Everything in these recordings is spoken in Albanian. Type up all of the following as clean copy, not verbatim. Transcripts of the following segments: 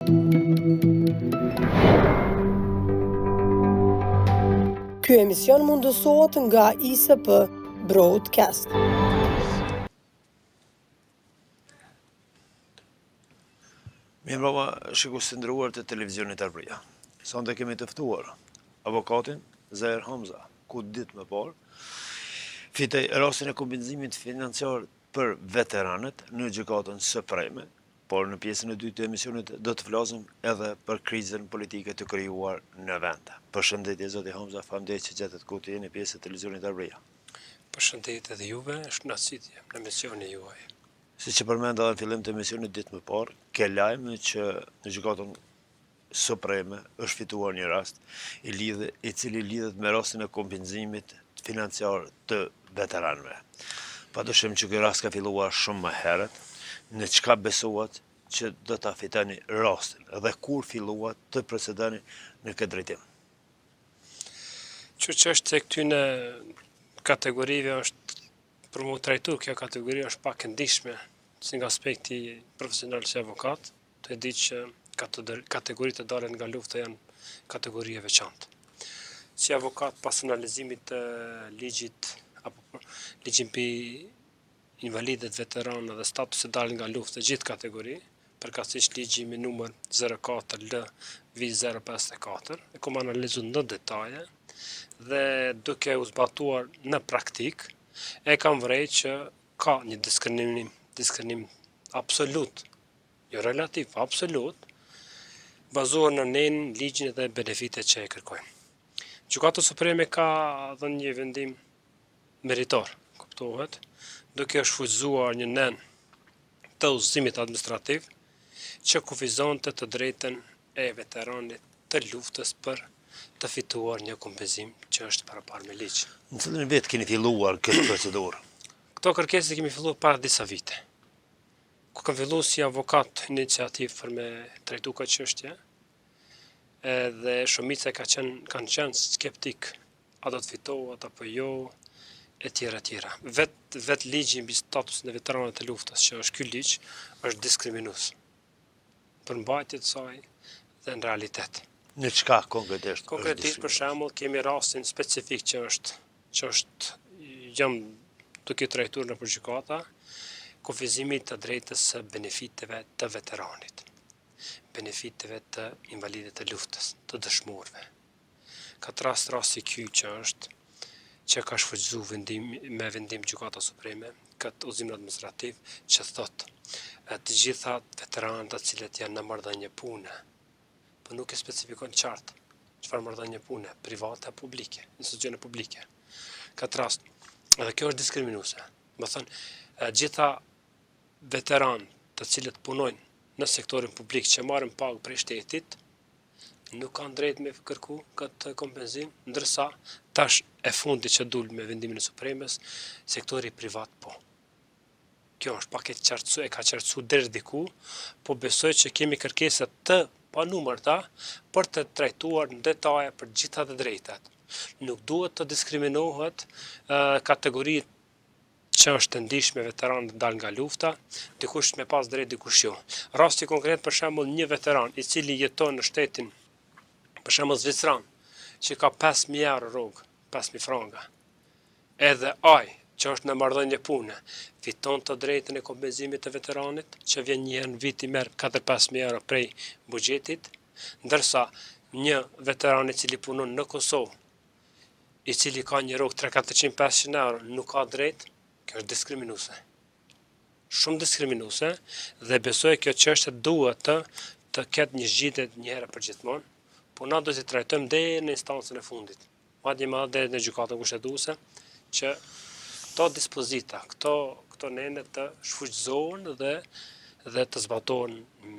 Ky emision mundësohet nga ISP Broadcast. Mirëmbrëma, shikues të nderuar të televizionit Arbëria. Sonte kemi të ftuar avokatin Zaher Hamza, ku ditë më parë fitoi rastin e kompenzimit financiar për veteranët në gjykatën supreme, por në pjesën e dytë të emisionit do të flasim edhe për krizën politike të krijuar në vend. Përshëndetje zoti Hamza, faleminderit që gjetët kohë të jeni pjesë e televizionit Arbëria. Përshëndetje edhe juve, është kënaqësi në emisionin juaj. Siç e përmenda në fillim të emisionit ditë më parë, ke lajm që në gjykatën supreme është fituar një rast i cili lidhet me rastin e kompenzimit financiar të veteranëve. Padyshim që ky rast ka filluar shumë më herët. Në çka besohet që do ta fitoni rastin dhe kur filluat të procedoni në këtë drejtim? Që është e këtyne kategorive është, për mu trajtu, kjo kategori është pak e ndihshme, si nga aspekti profesional si avokat, të e di që kategoritë e dalën nga lufta janë kategori e veçantë. Si avokat pas analizimit të ligjit, apo ligjin për invalidet, veteranë dhe status e dalën nga lufta gjithë kategori, përkatësisht ligji me numër 04L-054, e kom analizu në detaje, dhe duke u zbatuar në praktik, e kam vrej që ka një diskriminim absolut, jo relativ, absolut, bazuar në nenin, ligjin dhe benefitet që e kërkojmë. Gjykata Supreme ka dhënë një vendim meritor, kuptohet, duke shfrytzuar një nen të udhëzimit administrativ që kufizonte të drejtën e veteranit të luftës për të fituar një kompenzim që është paraparë me ligj. Në cilën vit keni filluar këtë procedurë? Këto kërkesë kemi filluar para disa vite. Ku kam filluar si avokat iniciativë për me trajtu këtë çështje, edhe shumica kanë qenë skeptik, a do të fitohet apo jo, e tjera. Vet ligji mbi statusin e veteranëve të luftës, që është ky ligj, është diskriminues për mbajtjet e saj dhe në realitet. Në çka konkretisht? Konkretisht, për shembull, kemi rastin specifik që jam duke trajtuar në gjykata, kufizimit të drejtës së benefiteve të veteranit, benefiteve të invalidëve të luftës, të dëshmorëve. Ka rasti ky që ka shfrytzu me vendim Gjykata Supreme, këtë udhëzim administrativ që thotë të gjitha veteranët të cilët janë në marrëdhënie pune, por nuk e specifikon qartë çfarë marrëdhënie pune, private apo publike, institucione publike. Këtë rast, edhe kjo është diskriminuese. Do thënë, gjitha veteranë të cilët punojnë në sektorin publik që marrin pagë prej shtetit, nuk kanë drejt me kërku këtë kompenzim, ndërsa tash e fundi që dul me vendimin e Supremës, sektori privat po. Kjo është pak e ka qartësu deri diku, po besoj që kemi kërkesa të panumërta për të trajtuar në detaje për gjitha të drejtat. Nuk duhet të diskriminohet kategoritë që është të ndihshme veteran të dalë nga lufta, dikush me pas drejt, dikush jo. Rasti konkret, për shembull, një veteran i cili jeton në shtetin, për shembull Zvicran, që ka 5.000 euro rrogë, 5.000 franga, edhe ai që është në marrëdhënie pune, fiton të drejtën e kompenzimit të veteranit, që vjen një herë në vit i merr 4-5.000 euro prej buxhetit, ndërsa një veteran i cili punon në Kosovë, i cili ka një rrogë 300-400-500 euro, nuk ka drejt. Kjo është diskriminuese. Shumë diskriminuese, dhe besoj kjo çështje duhet të ketë një zgjidhje një herë për gjithmonë, por na do të trajtojmë deri në instancën e fundit. Madje deri në gjykatën kushtetuese, që këto dispozita, këto nene të shfuqëzohen dhe të zbatohen në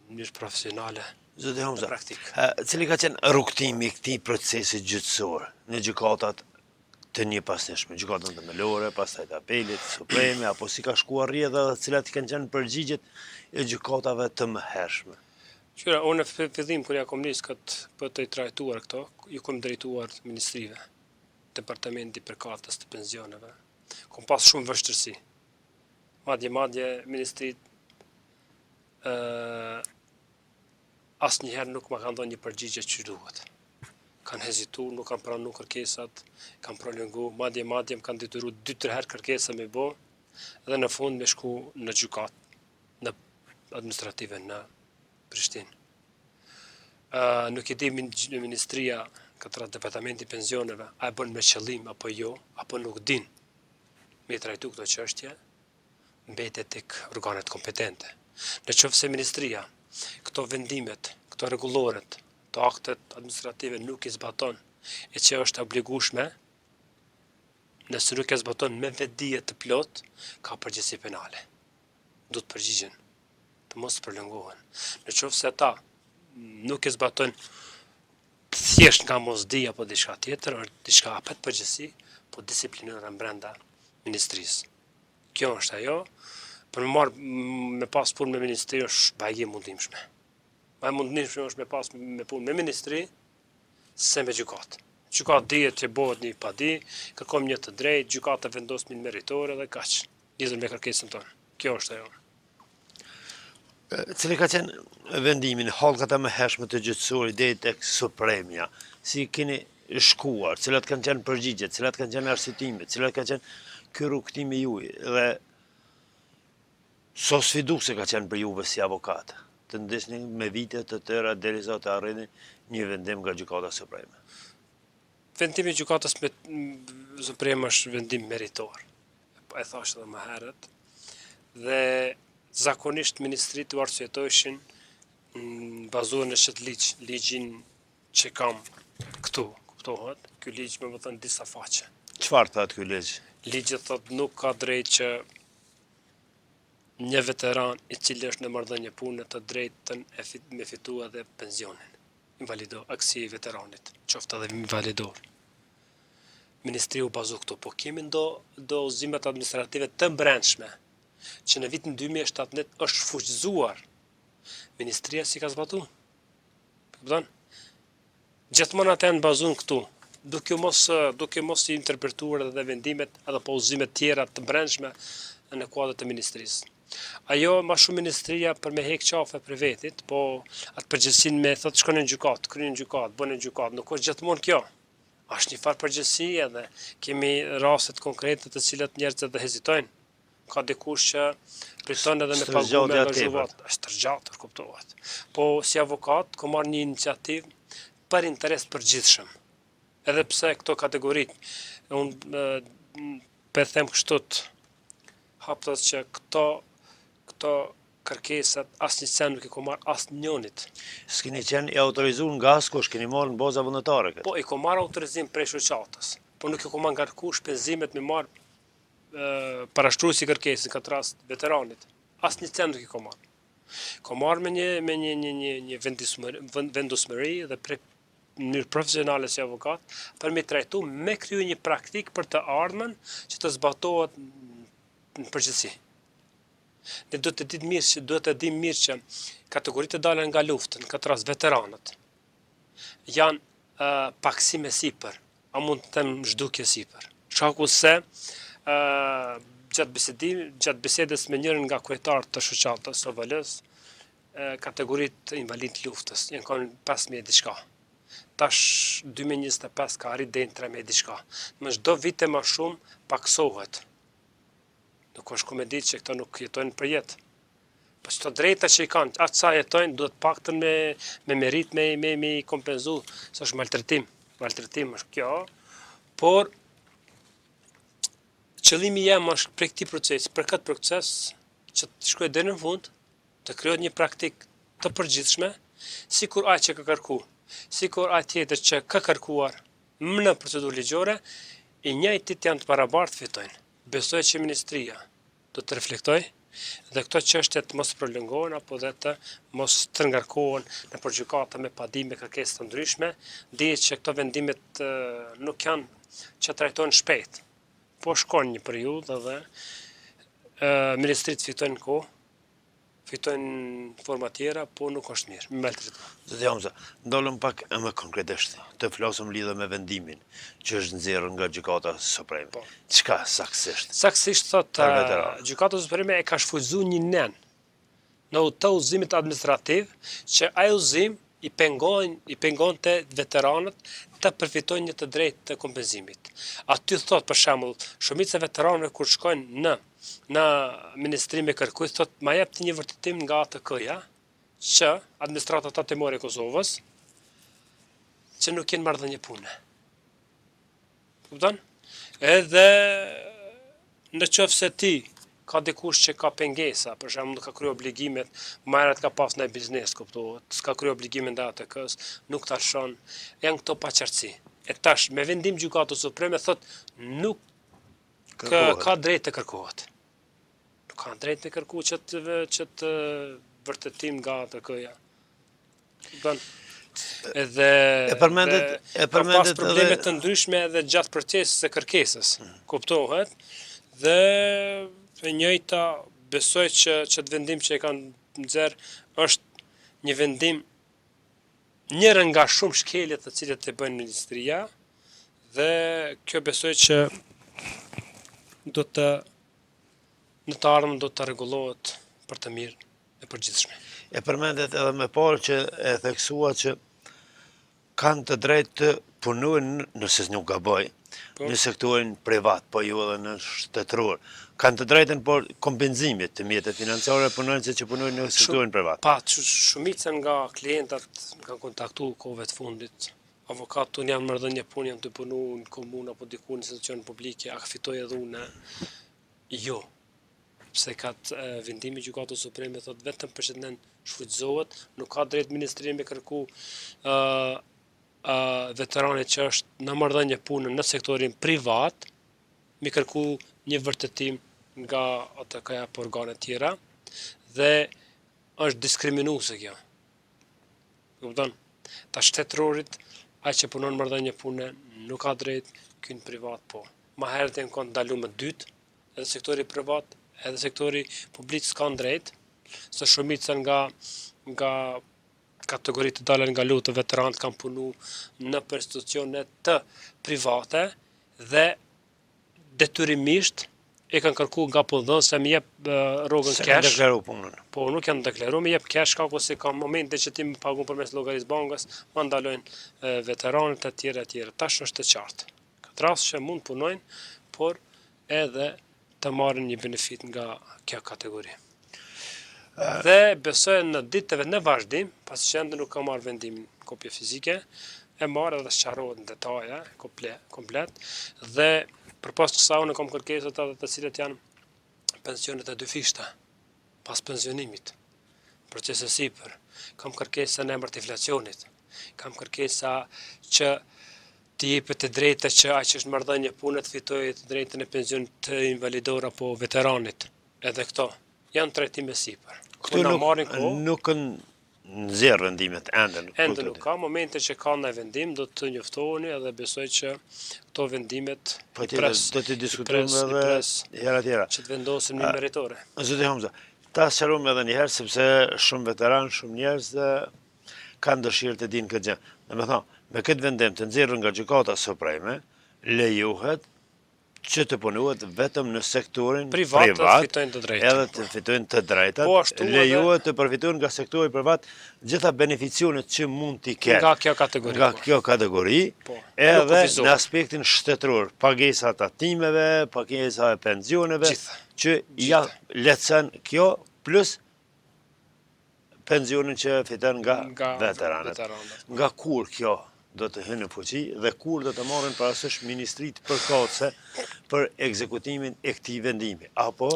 mënyrë profesionale. Zoti Hamza, praktik. Cili ka qenë rrugtimi i këtij procesi gjyqësor në gjykatat të një pasnjëshme, gjykatën themelore, pastaj të apelit, supreme, apo si ka shkuar rrjedha dhe cilat kanë qenë përgjigjet e gjykatave të mëhershme? Qyra, unë në fillim kur ja kom nis për të trajtuar këto, ju kom drejtuar ministrive, departamenti përkatës të pensioneve. Kom pas shumë vështirësi. Madje ministrit asnjëherë nuk ma kanë dhënë një përgjigje që duhet. Kanë hezitu, nuk kanë pranu kërkesat, kanë prolongu, madje më kanë detyru 2-3 herë kërkesa me bo, dhe në fund me shku në gjykat, në administrative në Prishtinë. Nuk e di ministria, këtra departamenti pensioneve, a e bën me qëllim apo jo, apo nuk din me trajtu këto çështje, mbetet tek organet kompetente. Në qoftë se ministria këto vendimet, këto rregulloret, të aktet administrative nuk i zbaton, e që është obligueshme, nëse nuk e zbaton me vetdije të plot, ka përgjegjësi penale. Do të përgjigjen, të mos prolongohen. Në qoftë se ata nuk e zbaton thjesht nga mosdija apo diçka tjetër, është diçka apet përgjegjësi, po disiplinore brenda ministrisë. Kjo është ajo, për me pas punë me ministri është bajgi mundimshme. Ma e mundimshme është me punë me ministri, se me gjykat. Gjykat dihet që bëhet një padi, kërkom një të drejtë, gjykata vendos një meritore dhe kaq, lidhur me kërkesën tonë. Kjo është ajo. Cili ka qenë vendimin, hallkat e mëhershme të gjyqësorit deri tek Supremja, si keni shkuar, cilat kanë qenë përgjigjet, cilat kanë qenë arsëtimet, cilat kanë qenë ky rrugëtim i juaj, dhe so sfiduese ka qenë për juve si avokat, të ndesni me vite të tëra derisa të arrini një vendim nga gjykata supreme. Vendimi i gjykatës supreme është vendim meritor. E thash edhe më herët. Dhe zakonisht ministrit u arsyetojshin bazuar në çet ligjin që kam këtu, kuptohet. Ky ligj më thënë disa faqe. Çfarë thot ky ligj? Ligji thot nuk ka drejt që një veteran i cili është në marrëdhënie pune të drejtën me fitua dhe pensionin. Invalido, aksi i veteranit, qoftë edhe invalidor. Ministri u bazu këtu, po kemi do uzimet administrative të brendshme, që në vitin 2017 është fuqëzuar. Ministria si ka zbatu? Këpëton? Gjithmonë atë janë bazun këtu, duke mos i interpretuar edhe vendimet edhe po uzimet tjera të brendshme në kuadrët e ministrisë. Ajo ma shumë ministria për me hek qafe për vetit, po atë përgjësin me thot shkon në gjykat, kryen në gjykat, bën në gjykat, nuk është gjithmonë kjo. Është një farë përgjësi edhe kemi raset konkrete të cilat njerëzit edhe hezitojnë. Ka dikush që priton edhe me pagu me angazhuar. Është tërgjatur, kuptohet. Po si avokat, ko marrë një iniciativë për interes përgjithshëm. Edhe pse këto kategoritë, unë për them kështut, hapëtës që këto kërkesat asnjë sen nuk i ko marrë asnjënit. S'keni qenë i autorizuar nga askush, keni marrë në baza vullnetare këtë? Po, i ko marrë autorizim prej shoqatës, po nuk i ko marrë ngarku shpenzimet me marrë parashtruesi kërkesën, këtë rast veteranit. Asnjë sen nuk i ko marrë. Ko marrë me një vendosmëri dhe prej mënyrë profesionale si avokat, për me trajtu me kryu një praktik për të ardhmen që të zbatohet në përgjithësi. Ne duhet të dim mirë që kategoritë e dalën nga luftën, këtë rast veteranët, janë paksime sipër, a mund të them zhdukje sipër. Shkaku se gjatë bisedës me njërin nga kryetarët të shoqatës OVL-s, kategoritë invalid luftës, janë kanë 5.000 diçka. Tash 2025 ka arrit deri në 3.000 diçka. Më çdo vit e më shumë paksohet. Nuk është komedi që këta nuk jetojnë për jetë. Po çto drejta që i kanë, atë sa jetojnë, duhet paktën me merit me i kompenzu, se është maltretim. Maltretim është kjo, por qëllimi jem është për këtij procesi, për këtë proces që të shkojë deri në fund, të krijohet një praktik të përgjithshme, sikur ai që ka kërkuar, sikur ai tjetër që ka kërkuar në procedurë ligjore, i njëjtit janë të barabartë fitojnë. Besoj që ministria do të reflektoj dhe këto çështje të mos prolongohen apo dhe të mos të ngarkohen në gjykata me padime kërkesë të ndryshme, dihet që këto vendimet nuk janë që trajtohen shpejt, po shkon një periudhë dhe ministrit fitojnë kohë, fitojnë forma tjera, po nuk është mirë, me maltretim. Zoti Hamza, ndalëm pak më konkretisht, të flasëm lidhur me vendimin që është nxjerrë nga gjykata supreme. Po. Çka saktësisht? Saktësisht thot gjykata supreme e ka shfrytzuar një nen në të udhëzimit administrativ, që ai udhëzim i pengonte veteranët të përfitojnë një të drejtë të kompenzimit. Aty thot për shembull, shumica e veteranëve kur shkojnë në ministri me kërkues thot ma jep një vërtetim nga ATK-ja që administrata tatimore e Kosovës që nuk kanë marrëdhënie pune. Kupton? Edhe në qoftë se ti ka dikush që ka pengesa, për shembull nuk ka kryer obligimet, marrët ka pas në biznes, kuptohet, s'ka kryer obligimet ndaj ATK-s, nuk ta lëshon, janë këto paqartësi. E tash me vendim gjykatës supreme thot nuk ka drejt të kërkohet. Nuk ka drejt të kërkohet që të vërtetim nga ATK-ja. Kupton? Edhe ka pas probleme të ndryshme edhe gjatë procesit së kërkesës, kuptohet, dhe e njëjta besoj që të vendim që e kanë nxjerr është një vendim njërë nga shumë shkeljet të cilët të bëjnë ministria, dhe kjo besoj që në të ardhmen do të rregullohet për të mirë e përgjithshme. E përmendet edhe me parë që e theksua që kanë të drejtë të punojnë, nëse nuk gaboj, në sektorin privat, po jo edhe në shtetëror. Kanë të drejtën por kompenzimit të mjetet financiare punonjësit që punojnë në sektorin privat. Shumica nga klientat kanë kontaktuar kohëve të fundit. Avokat unë jam marrëdhënie punë, jam të punu në komunë apo diku në institucion publike, a fitoj edhe unë? Jo. Pse ka vendimi gjykatës supreme thot vetëm për që të shfrytëzohet, nuk ka drejt ministri me kërku veteranit që është në marrëdhënie punë në sektorin privat, mi kërku një vërtetim nga ATK-ja për organe tjera, dhe është diskriminuese kjo. Kupton? Ta shtetërorit, ai që punon në marrëdhënie pune nuk ka drejt, ky në privat po. Ma herët janë kanë ndaluar më dytë, edhe sektori privat, edhe sektori publik s'kan drejt, se shumica nga kategoritë të dalën nga lutë veteranët kanë punu në institucione të private dhe detyrimisht e kanë kërku nga pullëdhënës se më jep rrogën Se cash. kanë deklaru punën. Po nuk janë deklaruar, më jep cash ka ose ka momente që ti më pagun përmes llogarisë bankës, ma ndalojnë veteranët e tjerë. Tash është e qartë. Këtë rast që mund punojnë, por edhe të marrin një benefit nga kjo kategori. Dhe besoj në ditëve në vazhdim, pasi që ende nuk ka marrë vendimin kopje fizike, e marrë edhe sqarohet në detaje, komplet, dhe përpas kësaj unë kam kërkesat ato të cilët janë pensionet e dyfishta, pas pensionimit, procese sipër, kam kërkesa në emër të inflacionit, kam kërkesa që të jepet të drejta që ai që është marrëdhënie pune të fitojë të drejtën e pensionit të invalidor apo veteranit. Edhe këto janë trajtime sipër. Këtu nuk nxjerr vendimet ende. Ende nuk ka, momente që ka ndaj vendim, do të njoftoheni edhe besoj që këto vendimet do të diskutojmë edhe hera tjera. Që të vendosen më meritore. Zoti Hamza, ta sqarojmë edhe një herë sepse shumë veteranë, shumë njerëz kanë dëshirë të dinë këtë gjë. Domethënë, me këtë vendim të nxjerrur nga gjykata supreme, lejohet që të punohet vetëm në sektorin privat, edhe të fitojnë të drejtat, lejohet të përfitojnë nga sektori privat gjitha beneficionet që mund t'i kenë nga kjo kategori, edhe në aspektin shtetëror, pagesa të tatimeve, pagesa e pensioneve, që ja lehtëson kjo plus pensionin që fiton nga veteranët. Nga kur kjo do të hynë në fuqi dhe kur do të marrin parasysh ministritë përkatëse për ekzekutimin e këtij vendimi, apo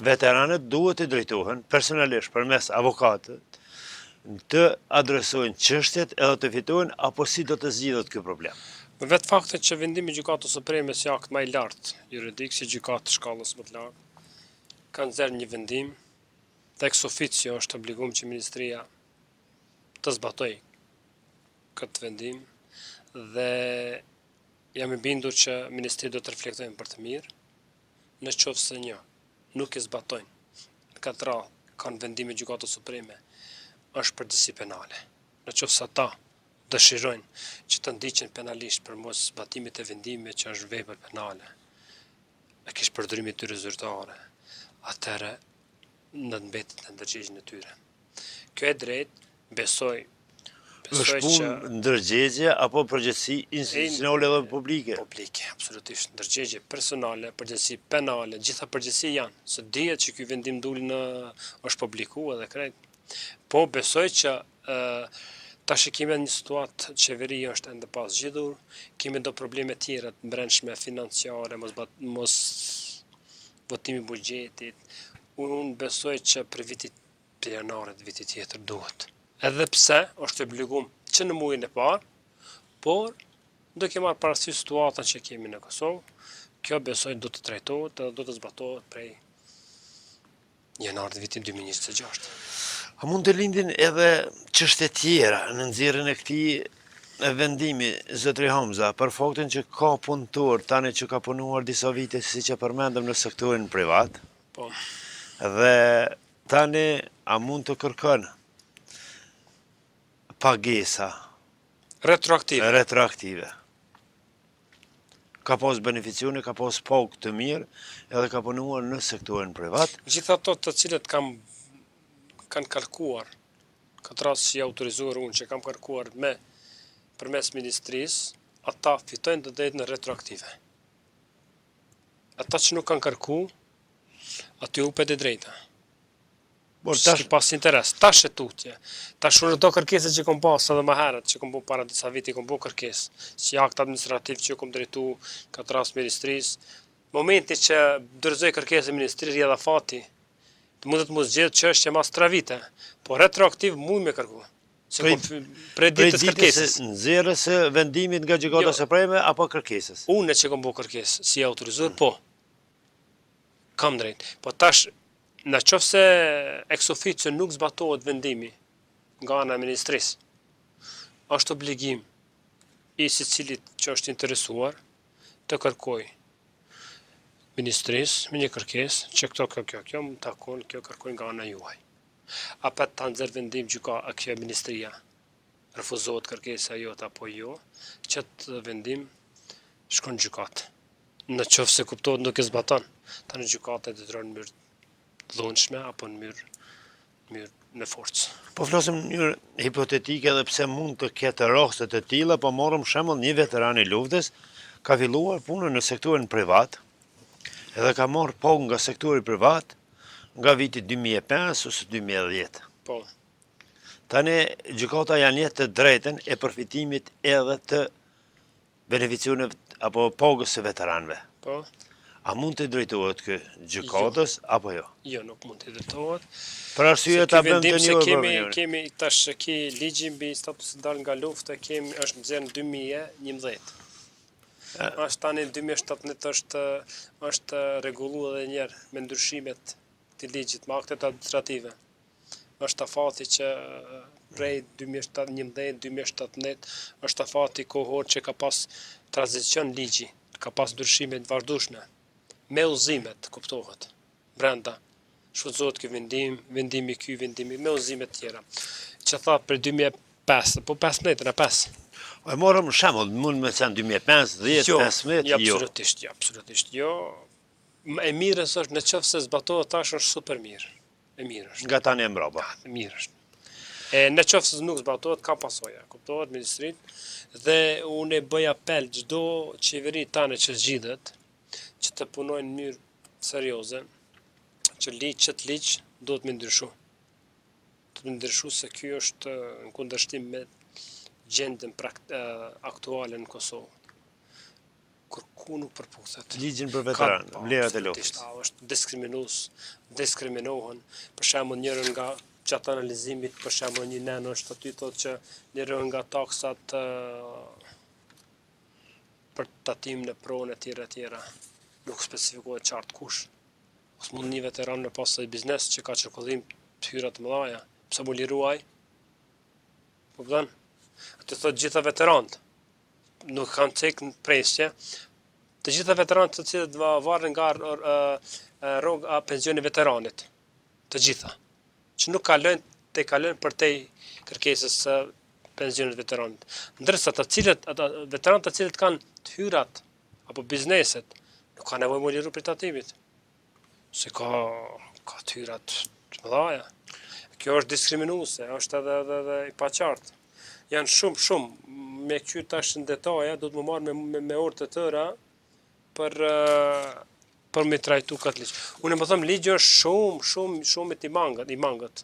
veteranët duhet të drejtohen personalisht përmes avokatët të adresojnë çështjet edhe të fitojnë apo si do të zgjidhet ky problem. Me vetë faktet që vendimi i Gjykatës Supreme si akt më i lartë juridik, si gjykatë shkallës më të lartë, kanë nxjerrë një vendim, tek oficio është obliguar që ministria të zbatojë këtë vendim, dhe jam i bindur që ministri do të reflektojnë për të mirë, në qoftë se nuk e zbatojnë, në këtë radhë kanë vendime Gjykatës Supreme, është përgjegjësi penale. Në qoftë se ata dëshirojnë që të ndiqen penalisht për mos zbatimit e vendimeve që është vepër penale, e kish përdorimi të zyrtare, atëherë në mbetit në ndërgjegjen e tyre. Kjo e drejt, besoj Është që punë ndërgjegje apo përgjegjësi institucionale dhe publike? publike, absolutisht. Ndërgjegje personale, përgjegjësi penale, gjitha përgjegjësi janë. Se dihet që ky vendim duli është publikuar edhe krejt. Po besoj që tash kemi një situatë, qeveria është ende pas zgjidhur, kemi do probleme tjera të brendshme financiare, mos votimi i buxhetit. Unë besoj që për janarit vitit tjetër duhet. Edhe pse është obligum që në muajin e parë, por do ke marrë parasysh situatën që kemi në Kosovë, kjo besoj do të trajtohet dhe do të zbatohet prej janarit vitit 2026. A mund të lindin edhe çështje tjera në nxjerrjen e këtij vendimi, zotri Hamza, për faktin që ka punëtor tani që ka punuar disa vite siç e përmendëm në sektorin privat, Po, dhe tani a mund të kërkon pagesa retroaktive. Ka pas beneficione, ka pas pagë të mirë, edhe ka punuar në sektorin privat. gjithë ato të cilët kanë kërkuar, këtë rast që autorizuar unë që kam kërkuar përmes ministrisë, ata fitojnë të drejtën retroaktive. Ata që nuk kanë kërku, aty hupet e drejta. Por S'ki pas interes, tash e tutje. Tash unë do kërkesat që kom pas edhe më herët, që kom bu para disa viti, kom bu kërkesë, si akt administrativ që kom drejtu këtë rast ministrisë. Momenti që dorëzoj kërkesën e ministrisë, rjedha fati, të mundet mos gjetë që është që mas 3 vite, po retroaktiv mund me kërku. Prej ditës kërkesës. Nxjerrës së vendimit nga gjykata supreme apo kërkesës? Unë që kom bu kërkesë, si autorizuar, po. Kam drejt. Po tash, në qoftë se ex officio nuk zbatohet vendimi nga ana e ministrisë, është obligim i secilit që është interesuar të kërkoj ministrisë me një kërkesë që kjo më takon, kjo kërkoj nga ana juaj. Apet ta nxjerr vendim a kjo ministria refuzohet kërkesa jote apo jo, qëtë vendim shkon në gjykatë. Në qoftë se kuptohet nuk e zbaton, tani gjykata e detyron në mënyrë dhunshme apo në mënyrë në forcë. Po flasim në mënyrë hipotetike edhe pse mund të ketë raste të tilla, po morëm shembull një veteran i luftës ka filluar punën në sektorin privat, edhe ka marrë pagë nga sektori privat nga viti 2005 ose 2010. Po. Tani gjykata janë jetë të drejtën e përfitimit edhe të beneficioneve apo pagës së veteranëve. Po. A mund të drejtohet kë gjykatës apo jo? Jo, nuk mund të drejtohet. Për arsye ta bëjmë të një kemi tash që ligji mbi status dal nga lufta është nxjerrë në 2011. Është tani 2017 është rregulluar edhe një herë me ndryshimet të ligjit me aktet administrative. Është afati që prej 2011-2017 është afati kohor që ka pas tranzicion ligji, ka pas ndryshime të vazhdueshme. Me udhëzimet, kuptohet, brenda. Shfrytëzohet ky vendimi ky, me udhëzime të tjera. Që tha për 2005, po 15 në 5. E morëm shembull, mund me thënë 2005, 10, 15, jo. Absolutisht jo. E mirë është në qoftë se zbatohet tash është super mirë. E mirë është. Nga tani e mbrapa. E mirë është. E në qoftë se nuk zbatohet ka pasoja, kuptohet ministrit, dhe unë e bëj apel çdo qeveri tani që zgjidhet, që të punojnë në mënyrë serioze, që qëtë ligj do të më ndryshu. Të më ndryshu se kjo është në kundërshtim me gjendjen aktuale në Kosovë. Kërku nuk përputhet. Ligjin për veteran, vlerat e luftës. Është diskriminohen, për shembull njëri nga gjatë analizimit, për shembull një nen është aty thotë që njëri nga taksat për tatim në pronë e tjera. Nuk specifikohet qartë kush. Ose mund një veteran në pas të biznes që ka qërkollim të hyra të mëdhaja, pse mu liruaj? Po pëtën? Aty thot gjitha veteranët, nuk kanë cekë në presje, të gjitha veteranët të cilët varën nga rroga pensioni veteranit, të gjitha, që nuk kalojnë për te kërkesës pensionit veteranit. Ndërsa veteranët të cilët kanë të hyrat apo bizneset, nuk ka nevojë më liru për tatimit. Se ka të hyrat Dhaja. Kjo është diskriminuese, është edhe i paqartë. Janë shumë, me këqyr tash në detaje, do të më marrë me orë të tëra për me trajtu këtë ligj. Unë më thëmë, ligj është shumë i mangët.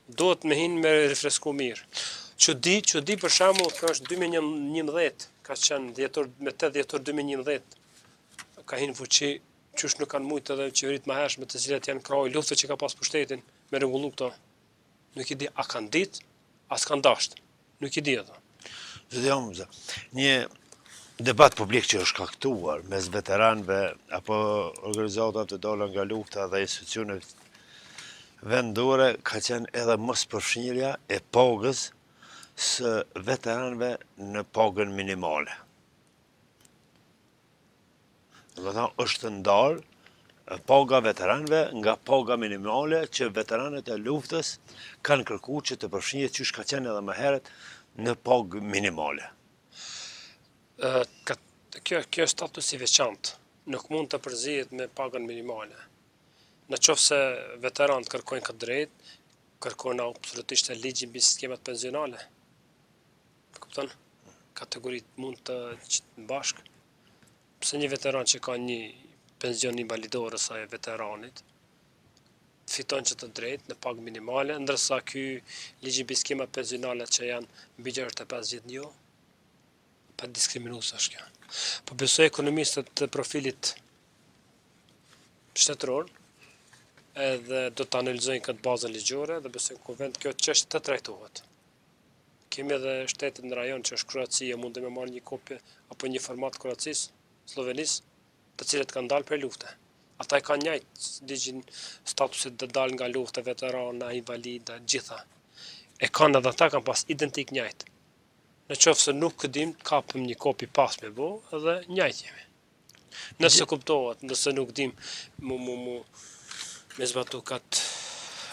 Do të me hinë me refresku mirë. Që di për shembull, kjo është 2011, ka qenë me 8 dhjetor 2011, ka hinë fuqi, qysh nuk kanë mujtë edhe qeverit më hershme të cilat janë krahë i luftëve që ka pas pushtetin me rregullu këto. Nuk i di, a kanë ditë, as kanë dashtë. Nuk i di ato. Zoti, një debat publik që është kaktuar mes veteranëve apo organizata të dola nga lufta dhe institucionet vendore ka qenë edhe mos përfshirja e pagës së veteranëve në pagën minimale. Është ndarë paga veteranëve nga paga minimale që veteranët e luftës kanë kërkuar që të përfshihet çish ka qenë edhe më herët në pagë minimale. Kjo status i veçantë nuk mund të përzihet me pagën minimale. Në qoftë se veteranët kërkojnë këtë drejtë, kërkojnë absolutisht e ligjin mbi skemat pensionale. Kupton? Kategoritë mund të qitë bashkë. Pse një veteran që ka një pension invalidor sa e veteranit, fiton që të drejtë në pagë minimale, ndërsa ky ligji mbi skema pensionale që janë mbi 65 vjet jo, pa diskriminues është kjo. Po besoj ekonomistët të profilit shtetëror edhe do të analizojnë këtë bazën ligjore dhe besoj në kuvend kjo çështje të trajtohet. Kemi edhe shtetet në rajon që është Kroacia, mund të më marrë një kopje apo një format Kroacisë, Slovenisë, të cilët kanë dalë për lufte. Ata e kanë njëjtë ligjin statusit të dalë nga lufte, veterana, invalida, gjitha. E kanë edhe ata kanë pas identik njëjtë. Në qoftë se nuk dim, kapëm një kopi pas me bo, edhe njëjtë jemi. Nëse kuptohet, nëse nuk dim me zbatu katë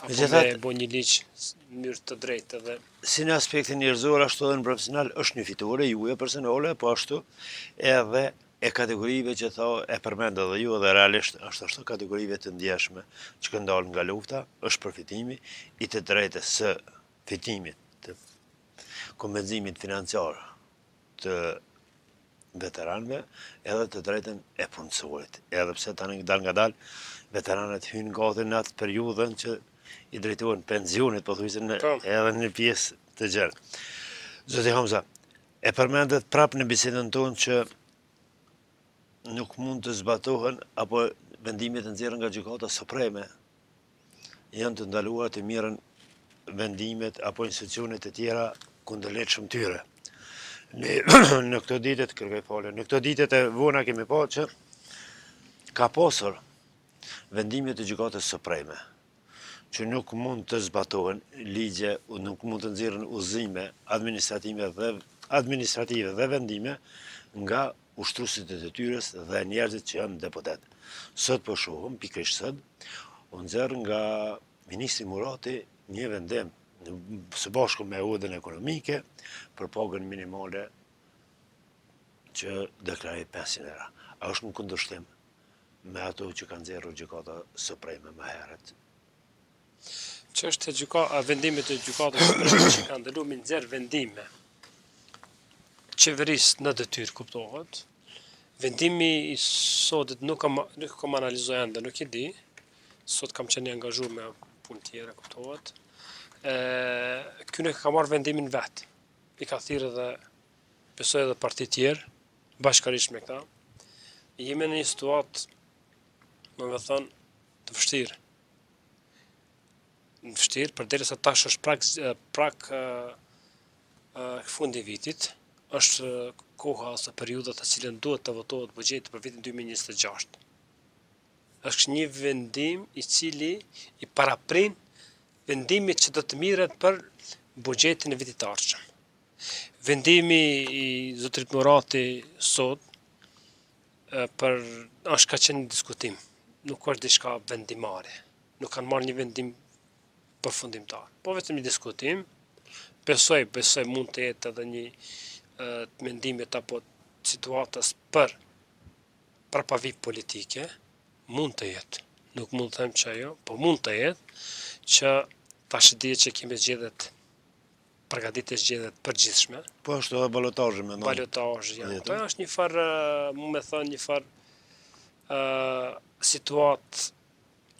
apo me bo një ligjë në mënyrë të drejtë edhe. Si në aspektin njerëzor, ashtu edhe në profesional, është një fitore juaj personale, po ashtu edhe e kategorive që e përmend edhe ju edhe realisht është ashtu kategorive të ndjeshme që kanë dalë nga lufta, është përfitimi i të drejtës së fitimit të kompenzimit financiar të veteranëve edhe të drejtën e punësorit. Edhe pse tani dal nga dal veteranët hynë gati në atë periudhën që i drejtohen pensionit, po thujse edhe në pjesë të gjerë. Zoti Hamza, e përmendet prapë në bisedën tonë që nuk mund të zbatohen apo vendimet e nxjerrë nga gjykata supreme janë të ndaluar të mirën vendimet apo institucionet e tjera kundërlehtëshëm tyre. Në këto ditët, kërkoj falje, në këto ditët e vona kemi pa që ka pasur vendimet e gjykatës supreme që nuk mund të zbatohen ligje, nuk mund të nxjerrin udhëzime administrative dhe vendime nga ushtruesit e detyrës dhe njerëzit që janë deputet. Sot po shohim, pikërisht sot, u nxjerr nga ministri Murati një vendim së bashku me udhën ekonomike për pagën minimale që deklaroi pensionera. A është në kundërshtim me ato që kanë nxjerrur gjykata supreme më herët? Çështja e vendimit të gjykatës supreme që kanë ndaluar me nxjerr vendime qeverisë në detyrë kuptohet. Vendimi i sotit nuk kam analizuar ende, nuk e di. Sot kam qenë i angazhuar me punë tjera kuptohet. Ky nuk ka marrë vendimin vet. I ka thirrë edhe besoj edhe parti tjerë bashkërisht me këta. Jemi në një situatë, domethënë, të vështirë. Përderisa tash është prak fundi i vitit, është koha ose periudha të cilën duhet të votohet buxheti për vitin 2026. Është një vendim i cili i paraprin vendimit që do të mirret për buxhetin e vitit të ardhshëm. Vendimi i zotërit Murati sot është ka qenë një diskutim, nuk është diçka vendimare. Nuk kanë marrë një vendim përfundimtar. Po vetëm një diskutim, besoj mund të jetë edhe një mendimit apo situatës për pavi politike, mund të jetë. Nuk mund të them që ajo, po mund të jetë që tash dihet që kemi zgjedhjet, përgatitje zgjedhjet përgjithshme. Po ashtu edhe balotazhi me Balotazh janë. Jetë. Po është një farë, mu me thonë një farë situatë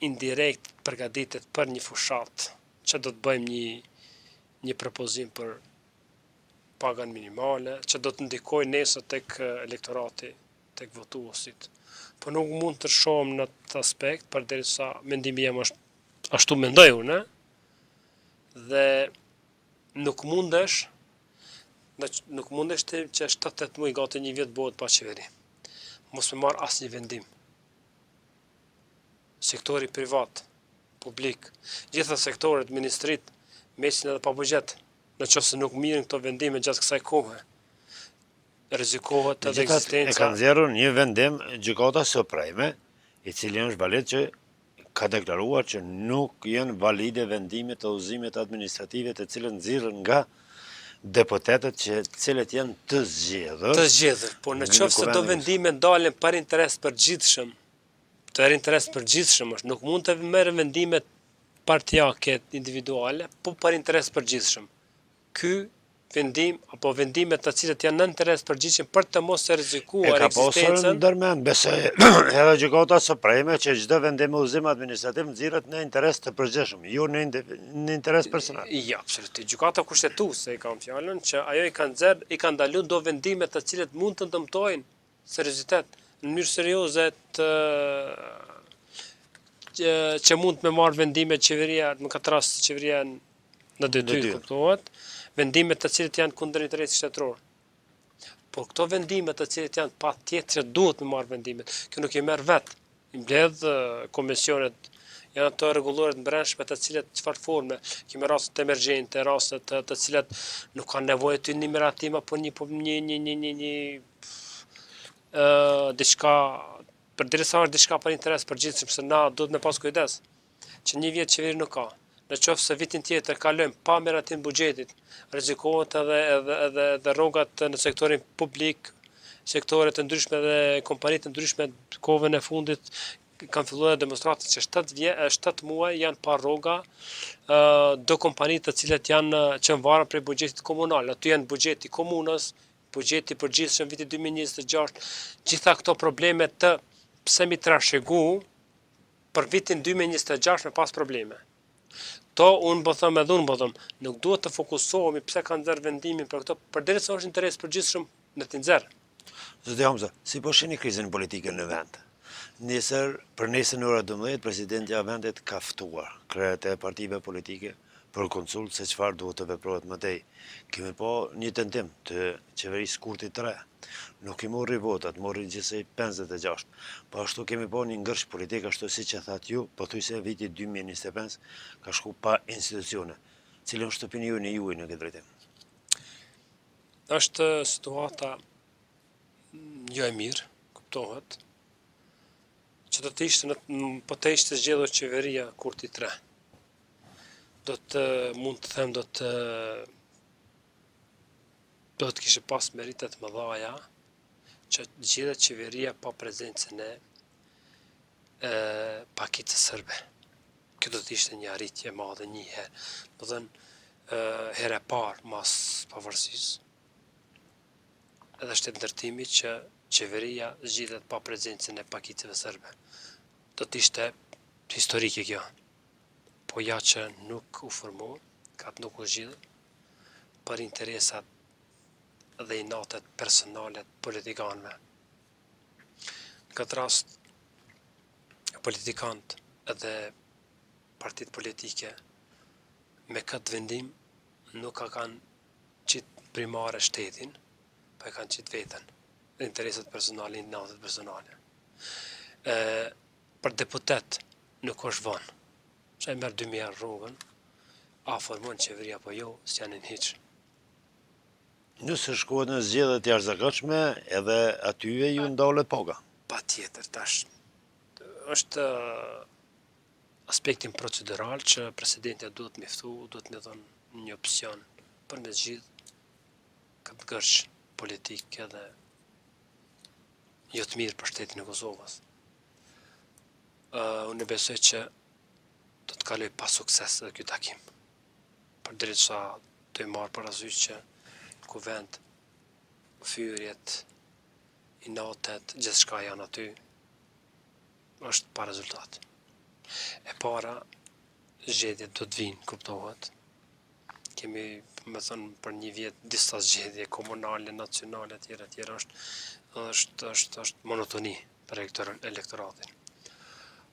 indirekt përgatitet për një fushat, që do të bëjmë një propozim për pagën minimale, që do të ndikoj nesër tek elektorati, tek votuesit. Po nuk mund të shohim në të aspekt, përderisa mendimi jam është ashtu mendoj unë, dhe nuk mundesh që 7-8 muaj gati një vjet bëhet pa qeveri. Mos me marr asnjë vendim. Sektori privat, publik, gjitha sektorët, ministrit, mesin edhe pa buxhet, në qoftë se nuk mirën këto vendime gjatë kësaj kohe. Rrezikohet edhe ekzistenca. E kanë nxjerrur një vendim gjykata supreme, i cili është valid, që ka deklaruar që nuk janë valide vendimet e udhëzimit administrative të cilët nxirren nga deputetët cilët janë të zgjedhur. Të zgjedhur, po në qoftë se do vendime ndalen për interes përgjithshëm, është, nuk mund të merren vendime partijake individuale, po për interes përgjithshëm. Ky vendim apo vendimet të cilët janë në interes përgjithshëm për të mos e rrezikuar ekzistencën. E ka pasur ndërmend, besoj edhe gjykata supreme, që çdo vendim udhëzim administrativ nxirret në interes të përgjithshëm, jo në interes personal. Ja, absolutisht. Gjykata kushtetuese i kam fjalën që ajo i ka ndaluar do vendime të cilët mund të dëmtojnë seriozitet në mënyrë serioze që mund me marrë vendime qeveria, në këtë rast qeveria në detyrë, kuptohet, vendime të cilët janë kundër interesit shtetëror. Por këto vendime të cilët janë patjetër që duhet me marrë vendimet, kjo nuk i merr vetë. I mbledh komisionet, janë ato rregulloret brendshme të cilët çfarë forme, kemi rastet emergjente, rastet të cilat nuk kanë nevojë të një miratim apo diçka, përderisa është diçka për interes përgjithshëm, se na duhet me pas kujdes që një vjet qeveri nuk ka. Në qoftë se vitin tjetër kalojmë pa miratim buxhetit, rrezikohet edhe rrogat në sektorin publik, sektoret të ndryshme dhe kompanitë të ndryshme kohën e fundit kanë filluar demonstratat që 7 muaj janë pa rroga, do kompanitë të cilat që varen prej buxhetit komunal, aty janë buxheti komunës, buxheti përgjithshëm viti 2026, gjitha këto probleme të pse mi trashëgu për vitin 2026 me pas probleme. Unë po them edhe unë po them, nuk duhet të fokusohemi pse kanë nxjerr vendimin për këto, përderisa është interes përgjithshëm në të nxjerr. Zoti Hamza, si po shihni krizën politike në vend? Për nesër në orën 12, presidenti i vendit ka ftuar krejt e partive politike për konsult se çfarë duhet të veprohet më tej. Kemi po një tentim të qeverisë Kurti 3. Nuk i morri votat, morri gjithsej 56. Po ashtu kemi po një ngërsh politik, ashtu siç e thatë ju, pothuajse viti 2025 ka shku pa institucione. Cila është opinioni juaj në këtë drejtim? Është situata jo e mirë, kuptohet, që do të ishte zgjedhur qeveria Kurti 3. Mund të them, do të kishte pas meritet më dhaja që zgjedhet qeveria pa prezencën e pakicës sërbe. Kjo do të ishte një arritje e madhe një herë. Do të thënë, herë e parë mas pavarësisë. Edhe është ndërtimi që qeveria zgjidhet pa prezencën e pakicëve sërbe. Do të ishte historike kjo. Po ja që nuk u formu, nuk u zgjidh, për interesat dhe inatet personalet politikanëve. Në këtë rast, politikanët edhe partitë politike me këtë vendim nuk ka kanë qitë primare shtetin, pa e kanë qitë vetën, dhe interesat personale, inatet personale. Për deputet nuk është vonë, që e merë 2000 rrugën, a formon qeveria apo jo, s'janë në hiqë. Nëse shkohet në zgjedhje të jashtëzakonshme, edhe atyve ju ndalet paga. Patjetër, tash është aspektin procedural që presidenti duhet me ftu, duhet me dhënë një opsion për me zgjidh këtë gërsh politik edhe jo të mirë për shtetin e Kosovës. Unë besoj që do të kaloj pa sukses edhe ky takim. Përderisa të marr parasysh që në kuvent fyerjet, inatet, gjithçka janë aty, është pa rezultat. E para, zgjedhjet do të vinë, kuptohet. Kemi, me thënë, për një vit disa zgjedhje komunale, nacionale, etj. është monotoni për elektoratin.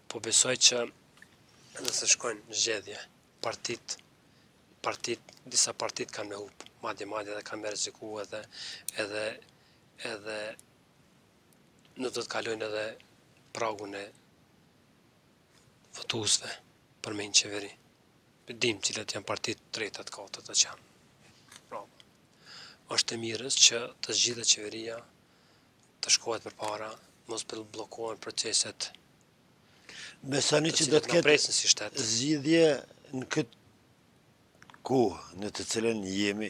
Po besoj që nëse shkojnë në zgjedhje, disa partit kanë me hup, madje edhe kanë me rreziku edhe nuk do të kalojnë edhe pragun e votuesve për me një qeveri. Dim cilat janë partitë tretat, katërt që janë. Pra, është e mirës që të zgjidhet qeveria, të shkohet përpara, mos bllokohen proceset. Besoni që do të ketë zgjidhje në këtë kohë në të cilën jemi,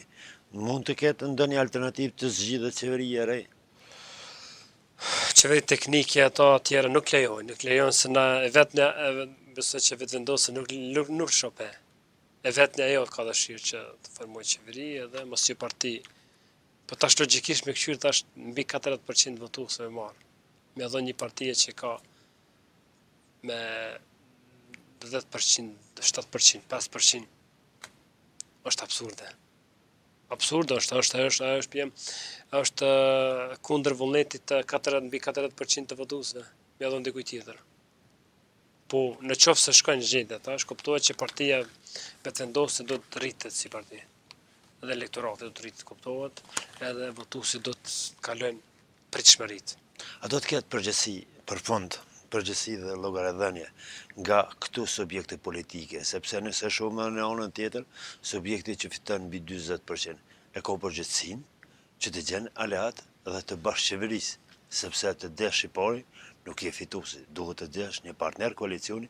mund të ketë ndonjë alternativë të zgjidhet qeveria e re? Qeveri teknike ato tjera nuk lejojnë se na vetë besoj që vetë vendosë nuk shope. E vetë ajo ka dëshirë që të formoj qeveri edhe mos që parti. Po tash logjikisht me këshirë tash mbi 40% votuesve marr. Me dhënë një partie që ka me 10%, 7%, 5%. Është absurde. Absurde është kundër vullnetit të mbi 40% të votuesve. Me dhënë dikuj tjetër. Po në qoftë se shkojnë zgjedhjet, tash kuptohet që partia vetëvendosë do të rritet si parti. Edhe elektorati do të rritet, kuptohet, edhe votuesit do të kalojnë pritshmëritë. A do të ketë përgjegjësi për fond, përgjegjësi dhe llogaridhënie nga këto subjekte politike, sepse nëse shohim në anën tjetër, subjekti që fiton mbi 40% e ka përgjegjësinë që të gjen aleat dhe të bashkëqeverisë, sepse të desh shqiptari nuk je fituesi, duhet të desh një partner koalicioni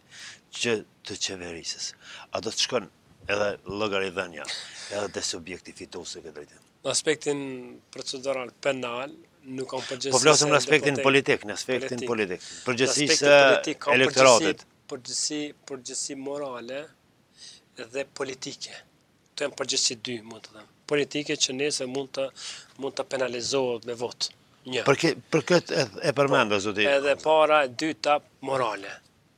që të qeverisës. A do të shkon edhe llogaridhënia, edhe te subjekti fituesi këtë drejtim? Në aspektin procedural penal nuk kam përgjegjësi. Po flasim në aspektin politik, përgjegjësisë elektoratit. Përgjegjësi morale dhe politike. Këto janë përgjegjësi dy, mund të them. Politike që nesër mund të penalizohet me votë. Për këtë e përmenda, zoti. Edhe para, e dyta, morale.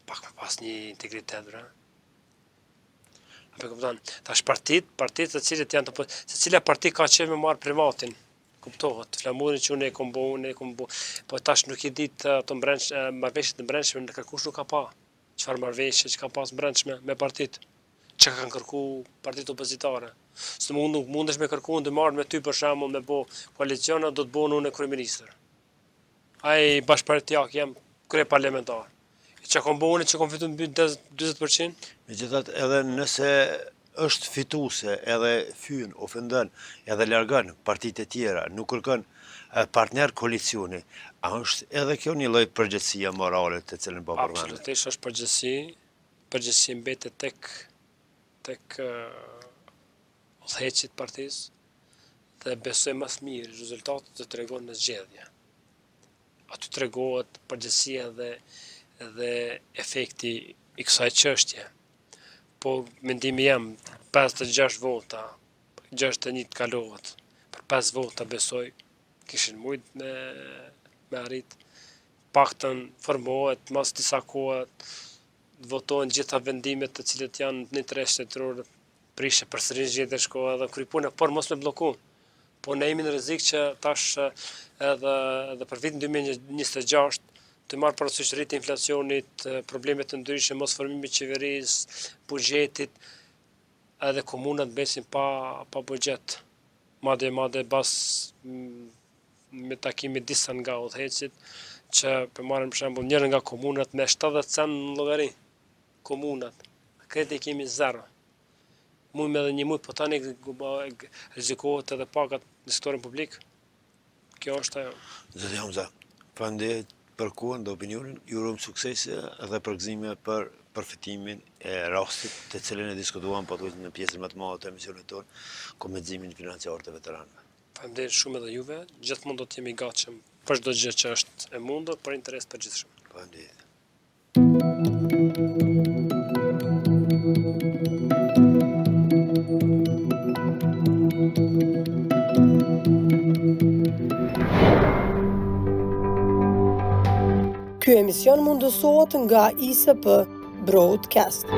Pak me pas një integritet, bre. Tash partitë të cilët janë se cila parti ka qenë me marrë privatin, kuptohet, flamurin që unë e kom bo, po tash nuk i ditë ato marrëveshjet në brendshme, në kërkush nuk ka pa. Çfarë marrëveshje që ka pas brendshme me partitë, që kanë kërku partitë opozitare. Së nuk mundesh me kërku në marrë me ty për shembull me bo koaliciona, do të bënë unë e kryeministër. Ai bashkëpartiak jam kryeparlamentar. Që kom bo unë që kom fitu në 20%? Megjithatë, edhe nëse është fituese, edhe fyn, ofendon, edhe largon partitë e tjera, nuk kërkon partner koalicioni, a është edhe kjo një lloj përgjegjësie morale të cilën po përmend? Absolutisht është përgjegjësi. Përgjegjësi mbetet tek udhëheqësit partisë dhe besoj më së miri rezultatet të tregon në zgjedhje. Aty tregohet përgjegjësia dhe efekti i kësaj çështje. Po mendimi jam 56 vota, 61 të kalohet. Për 5 vota besoj kishin mujt me arrit. Paktën formohet mas disa kohë votohen gjitha vendimet të cilët janë në interes shtetëror, prishe përsëri zgjedhje shkoa edhe krypuna, por mos me blloku. Po ne jemi në rrezik që tash edhe për vitin 2026 të marrë parasysh rritje e inflacionit, probleme të ndryshme, mos formimi i qeverisë, buxhetit, edhe komunat besin pa buxhet. Madje bas me takimit disa nga udhëheqësit që për marrim për shembull njërin nga komunat me 70 cent në llogari. Komunat. Këtë kemi zero. Mujmë edhe një muj, po tani rrezikohet edhe pagat në sektorin publik. Kjo është ajo. Zoti Hamza, faleminderit për kohën dhe opinionin, ju urojm suksese dhe përgëzime për përfitimin e rastit të cilën e diskutuam patjetër në pjesën më të madhe të emisionit tonë, kompenzimin financiar të veteranëve. Faleminderit shumë edhe juve, gjithmonë do të jemi gatshëm për çdo gjë që është e mundur për interes të përgjithshëm. Faleminderit. Ky emision mundësohet nga ISP Broadcast.